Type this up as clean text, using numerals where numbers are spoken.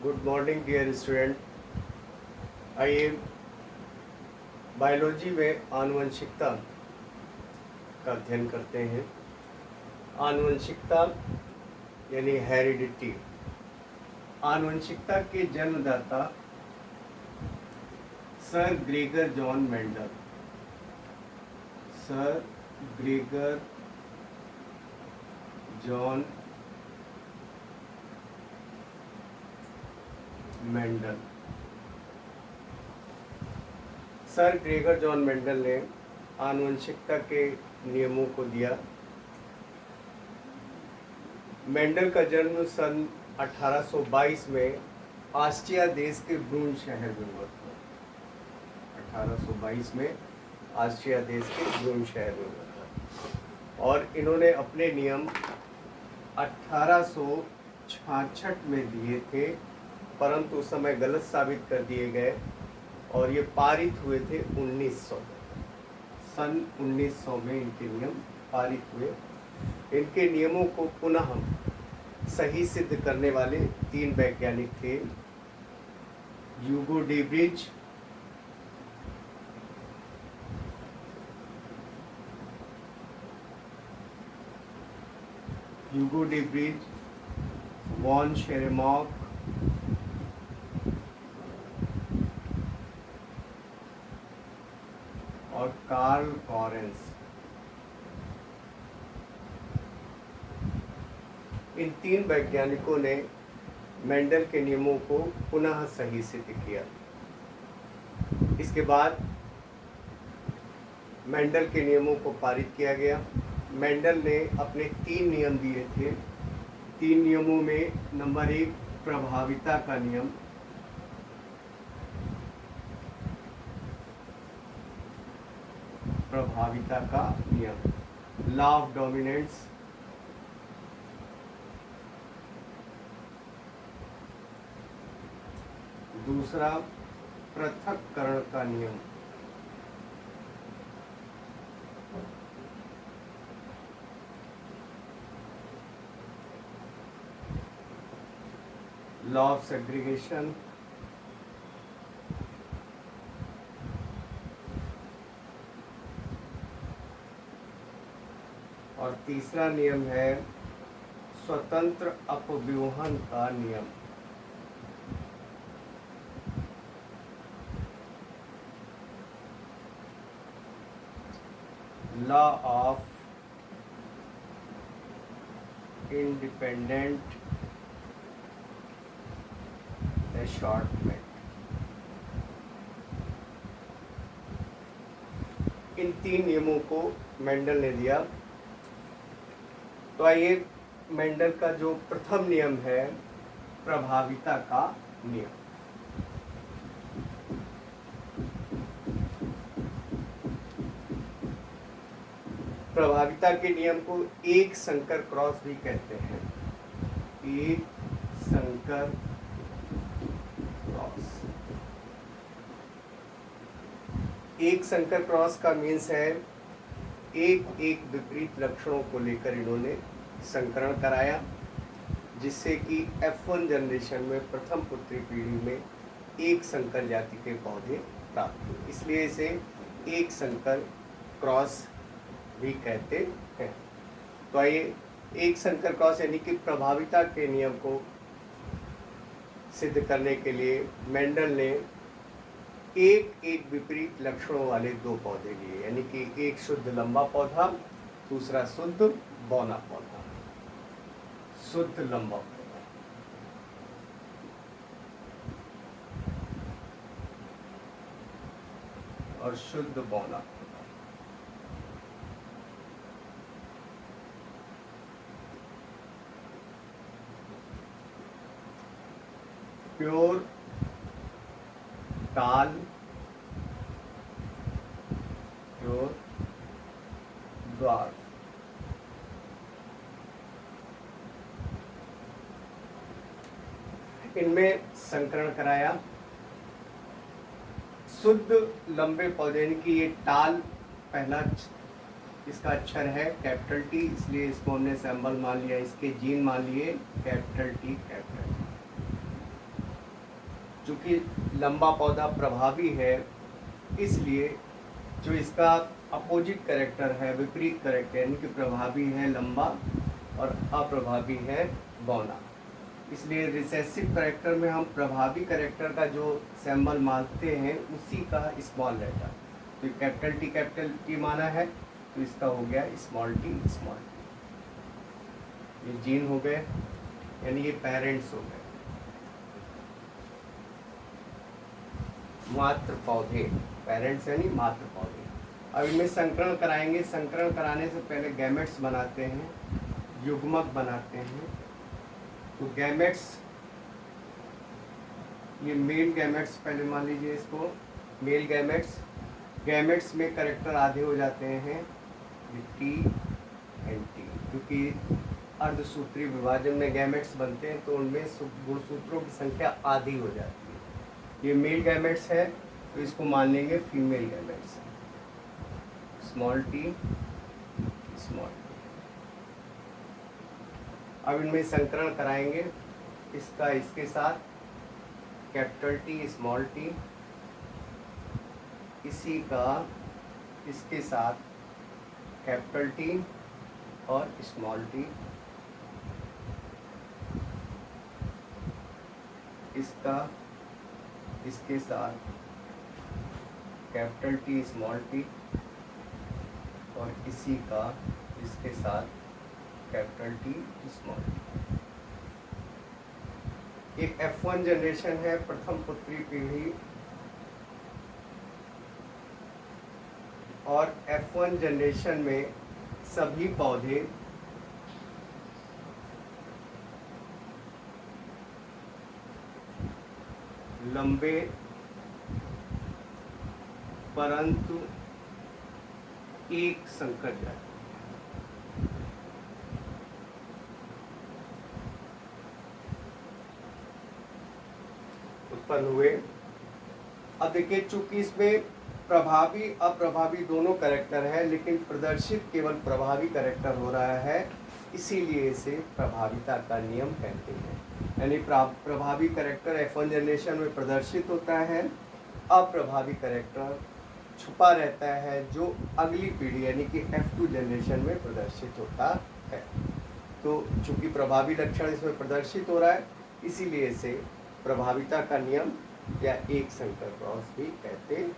Good morning dear student. आइए biology में आनुवंशिकता का अध्ययन करते हैं। आनुवंशिकता यानी हेरिडिटी। आनुवंशिकता के जन्मदाता sir Gregor John Mendel. Sir Gregor John Mendel. Sir Gregor John Mendel ने आनुवंशिकता के नियमों को दिया। मेंडल का जन्म सन 1822 में ऑस्ट्रिया देश के ब्रून शहर में हुआ था। 1822 में ऑस्ट्रिया देश के ब्रून शहर में हुआ था और इन्होंने अपने नियम 1866 में दिए थे, परंतु उस समय गलत साबित कर दिए गए और ये पारित हुए थे 1900 में। सन 1900 में इनके नियम पारित हुए। इनके नियमों को पुनः सही सिद्ध करने वाले 3 वैज्ञानिक थे। ह्यूगो डेब्रिज, वॉन शेरेमॉक और कार्ल कॉरेंस। इन 3 वैज्ञानिकों ने मेंडल के नियमों को पुनः सही सिद्ध किया। इसके बाद मेंडल के नियमों को पारित किया गया। मेंडल ने अपने 3 नियम दिए थे। 3 नियमों में नंबर 1 प्रभाविता का नियम, लॉ ऑफ डोमिनेंस, दूसरा पृथक्करण का नियम, लॉ ऑफ सेग्रीगेशन, और तीसरा नियम है स्वतंत्र अपव्यूहन का नियम। Law of independent assortment. इन 3 नियमों को मेंडल ने दिया। तो आइए मेंडल का जो प्रथम नियम है प्रभाविता का नियम। प्रभाविता के नियम को एक संकर क्रॉस भी कहते हैं। एक संकर क्रॉस। एक संकर क्रॉस का मीन्स है एक विपरीत लक्षणों को लेकर इन्होंने संकरण कराया, जिससे कि F1 जनरेशन में प्रथम पुत्री पीढ़ी में एक संकर जाति के पौधे प्राप्त हुए। इसलिए इसे एक संकर क्रॉस भी कहते हैं। तो आइए एक संकर क्रॉस यानी कि प्रभाविता के नियम को सिद्ध करने के लिए मेंडल ने एक विपरीत लक्षणों वाले 2 पौधे लिए, यानी कि एक शुद्ध लंबा पौधा, दूसरा शुद्ध बौना पौधा। शुद्ध लंबा पौधा और शुद्ध बौना पौधा। प्योर टाल, प्योर ड्वार्फ। इनमें संकरण कराया। शुद्ध लंबे पौधे यानी कि ये टाल पहला इसका अक्षर है कैपिटल टी, इसलिए इसको हमने सिंबल मान लिया। इसके जीन मान लिए कैपिटल टी कैपिटल। चूँकि लंबा पौधा प्रभावी है, इसलिए जो इसका अपोजिट कैरेक्टर है, विपरीत कैरेक्टर, यानी कि प्रभावी है लंबा और अप्रभावी है बौना। इसलिए रिसेसिव कैरेक्टर में हम प्रभावी कैरेक्टर का जो सिंबल मानते हैं उसी का स्मॉल लेटर। तो कैपिटल टी माना है, तो इसका हो गया स्मॉल टी। ये जीन हो गए, यानी ये पेरेंट्स हो गए, मात्र पौधे। पेरेंट्स यानी मात्र पौधे। अब इनमें संकरण कराएंगे। संकरण कराने से पहले गैमेट्स बनाते हैं, युग्मक बनाते हैं। तो गैमेट्स, ये मेल गैमेट्स पहले मान लीजिए इसको, मेल गैमेट्स। गैमेट्स में कैरेक्टर आधे हो जाते हैं, टी एंड टी, क्योंकि अर्धसूत्री विभाजन में गैमेट्स बनते हैं तो उनमें गुणसूत्रों की संख्या आधी हो जाती है। ये मेल गैमेट्स है तो इसको मान लेंगे female gametes, small T small T. अब इनमें संकरण कराएंगे, इसका इसके साथ कैपिटल टी स्मॉल टी, इसी का इसके साथ कैपिटल टी और स्मॉल टी, इसका इसके साथ कैपिटल टी स्मॉल टी और इसी का इसके साथ कैपिटल टी स्मॉल टी। ये F1 जनरेशन है, प्रथम पुत्री पीढ़ी। और F1 जनरेशन में सभी पौधे लंबे परंतु एक संकर जाति उत्पन्न हुए। अब देखिए, चूंकि इसमें प्रभावी अप्रभावी दोनों कैरेक्टर है, लेकिन प्रदर्शित केवल प्रभावी कैरेक्टर हो रहा है, इसीलिए इसे प्रभाविता का नियम कहते हैं। यानी प्रभावी कैरेक्टर F1 जनरेशन में प्रदर्शित होता है, अप्रभावी कैरेक्टर छुपा रहता है जो अगली पीढ़ी यानी कि F2 जनरेशन में प्रदर्शित होता है। तो चूंकि प्रभावी लक्षण इसमें प्रदर्शित हो रहा है, इसीलिए इसे प्रभाविता का नियम या एक संकर क्रॉस भी कहते हैं।